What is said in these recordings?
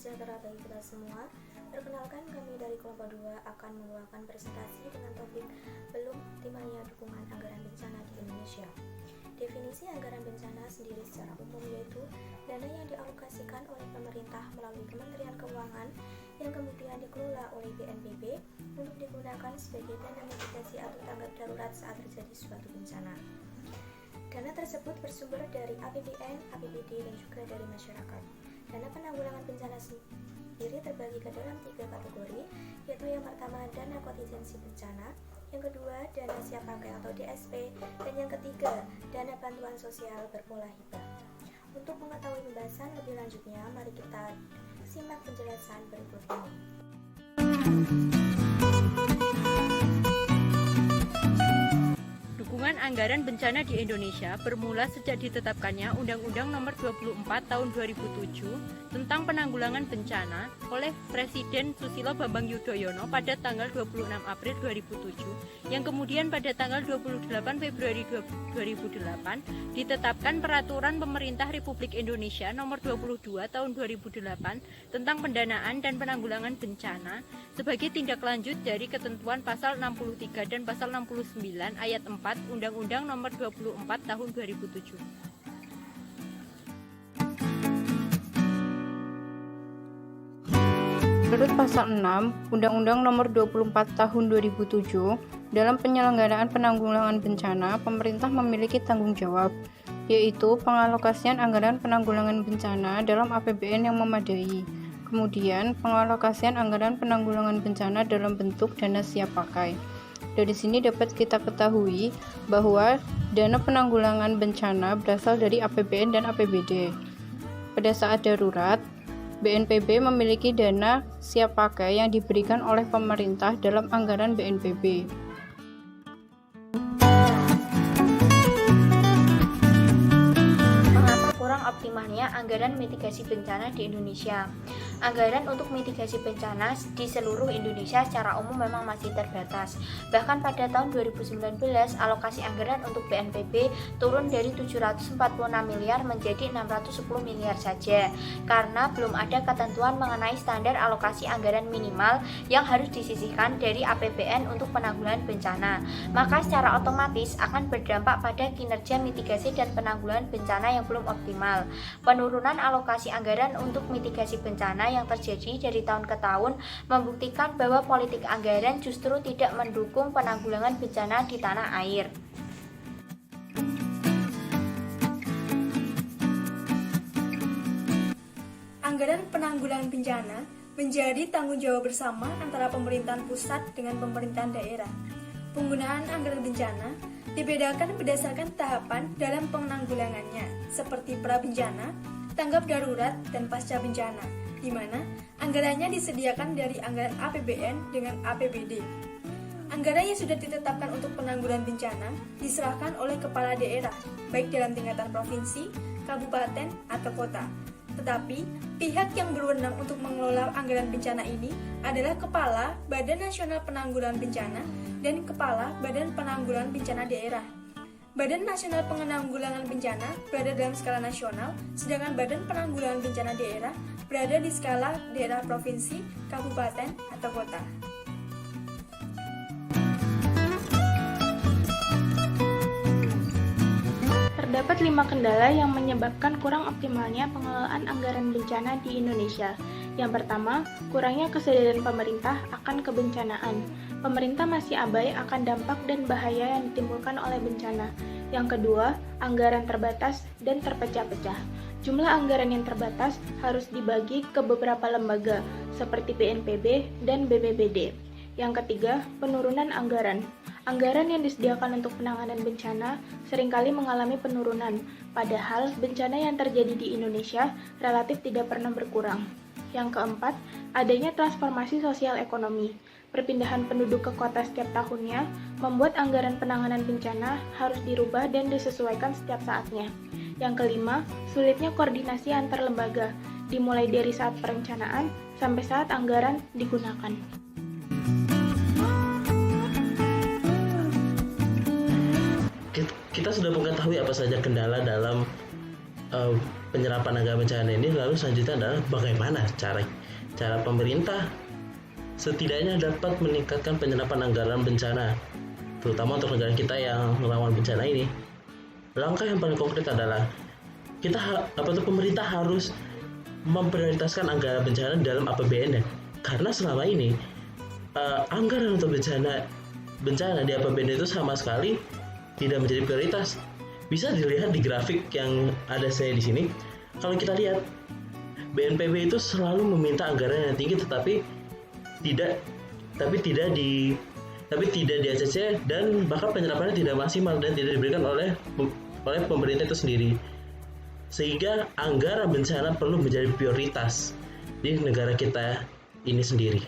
sejahtera bagi kita semua. Perkenalkan, kami dari kelompok 2 akan membawakan presentasi dengan topik belum optimalnya dukungan anggaran bencana di Indonesia. Definisi anggaran bencana sendiri secara umum yaitu dana yang dialokasikan oleh pemerintah melalui Kementerian Keuangan yang kemudian dikelola oleh BNPB untuk digunakan sebagai dana mitigasi atau tanggap darurat saat terjadi suatu bencana. Dana tersebut bersumber dari APBN, APBD, dan juga dari masyarakat. Dana penanggulangan bencana sendiri terbagi ke dalam 3 kategori, yaitu yang pertama dana kontingensi bencana, yang kedua dana siap pakai atau DSP, dan yang ketiga dana bantuan sosial berpola hibah. Untuk mengetahui pembahasan lebih lanjutnya, mari kita simak penjelasan berikut ini. Dukungan anggaran bencana di Indonesia bermula sejak ditetapkannya Undang-Undang Nomor 24 Tahun 2007 tentang Penanggulangan Bencana oleh Presiden Susilo Bambang Yudhoyono pada tanggal 26 April 2007, yang kemudian pada tanggal 28 Februari 2008 ditetapkan Peraturan Pemerintah Republik Indonesia Nomor 22 Tahun 2008 tentang Pendanaan dan Penanggulangan Bencana sebagai tindak lanjut dari ketentuan Pasal 63 dan Pasal 69 Ayat 4 Undang-Undang Nomor 24 Tahun 2007. Menurut Pasal 6 Undang-Undang Nomor 24 Tahun 2007, dalam penyelenggaraan penanggulangan bencana, pemerintah memiliki tanggung jawab, yaitu pengalokasian anggaran penanggulangan bencana dalam APBN yang memadai. Kemudian, pengalokasian anggaran penanggulangan bencana dalam bentuk dana siap pakai. Dari sini dapat kita ketahui bahwa dana penanggulangan bencana berasal dari APBN dan APBD. Pada saat darurat, BNPB memiliki dana siap pakai yang diberikan oleh pemerintah dalam anggaran BNPB. Mengapa kurang optimalnya anggaran mitigasi bencana di Indonesia? Anggaran untuk mitigasi bencana di seluruh Indonesia secara umum memang masih terbatas. Bahkan pada tahun 2019, alokasi anggaran untuk BNPB turun dari 746 miliar menjadi 610 miliar saja, karena belum ada ketentuan mengenai standar alokasi anggaran minimal yang harus disisihkan dari APBN untuk penanggulangan bencana. Maka secara otomatis akan berdampak pada kinerja mitigasi dan penanggulangan bencana yang belum optimal. Penurunan alokasi anggaran untuk mitigasi bencana yang terjadi dari tahun ke tahun membuktikan bahwa politik anggaran justru tidak mendukung penanggulangan bencana di tanah air. Anggaran penanggulangan bencana menjadi tanggung jawab bersama antara pemerintahan pusat dengan pemerintahan daerah. Penggunaan anggaran bencana dibedakan berdasarkan tahapan dalam penanggulangannya, seperti pra-bencana, tanggap darurat, dan pasca bencana, di mana anggarannya disediakan dari anggaran APBN dengan APBD. Anggaran yang sudah ditetapkan untuk penanggulangan bencana diserahkan oleh kepala daerah, baik dalam tingkatan provinsi, kabupaten, atau kota. Tetapi, pihak yang berwenang untuk mengelola anggaran bencana ini adalah Kepala Badan Nasional Penanggulangan Bencana dan Kepala Badan Penanggulangan Bencana Daerah. Badan Nasional Penanggulangan Bencana berada dalam skala nasional, sedangkan Badan Penanggulangan Bencana Daerah berada di skala daerah provinsi, kabupaten, atau kota. Terdapat 5 kendala yang menyebabkan kurang optimalnya pengelolaan anggaran bencana di Indonesia. Yang pertama, kurangnya kesadaran pemerintah akan kebencanaan. Pemerintah masih abai akan dampak dan bahaya yang ditimbulkan oleh bencana. Yang kedua, anggaran terbatas dan terpecah-pecah. Jumlah anggaran yang terbatas harus dibagi ke beberapa lembaga, seperti BNPB dan BPBD. Yang ketiga, penurunan anggaran. Anggaran yang disediakan untuk penanganan bencana seringkali mengalami penurunan, padahal bencana yang terjadi di Indonesia relatif tidak pernah berkurang. Yang keempat, adanya transformasi sosial ekonomi. Perpindahan penduduk ke kota setiap tahunnya membuat anggaran penanganan bencana harus dirubah dan disesuaikan setiap saatnya. Yang kelima, sulitnya koordinasi antar lembaga, dimulai dari saat perencanaan sampai saat anggaran digunakan. Kita sudah mengetahui apa saja kendala dalam penyerapan anggaran bencana ini, lalu selanjutnya adalah bagaimana cara pemerintah setidaknya dapat meningkatkan penyerapan anggaran bencana, terutama untuk negara kita yang rawan bencana ini. Langkah yang paling konkret adalah pemerintah harus memprioritaskan anggaran bencana dalam APBN-nya, karena selama ini anggaran untuk bencana di APBN itu sama sekali tidak menjadi prioritas. Bisa dilihat di grafik yang ada saya di sini. Kalau kita lihat, BNPB itu selalu meminta anggaran yang tinggi, tetapi tidak di ACC, dan bahkan penyerapannya tidak maksimal dan tidak diberikan oleh pemerintah itu sendiri. Sehingga anggaran bencana perlu menjadi prioritas di negara kita ini sendiri.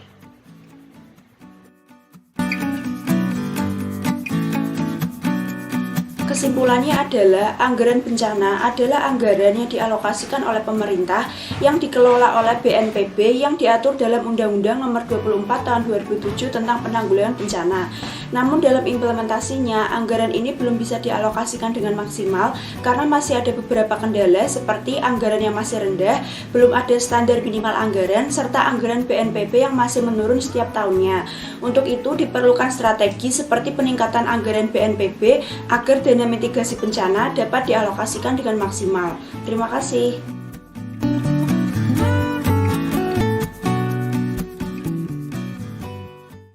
Kesimpulannya adalah anggaran bencana adalah anggaran yang dialokasikan oleh pemerintah yang dikelola oleh BNPB yang diatur dalam Undang-Undang Nomor 24 Tahun 2007 tentang Penanggulangan Bencana. Namun dalam implementasinya, anggaran ini belum bisa dialokasikan dengan maksimal karena masih ada beberapa kendala seperti anggaran yang masih rendah, belum ada standar minimal anggaran, serta anggaran BNPB yang masih menurun setiap tahunnya. Untuk itu diperlukan strategi seperti peningkatan anggaran BNPB agar dana mitigasi bencana dapat dialokasikan dengan maksimal. Terima kasih.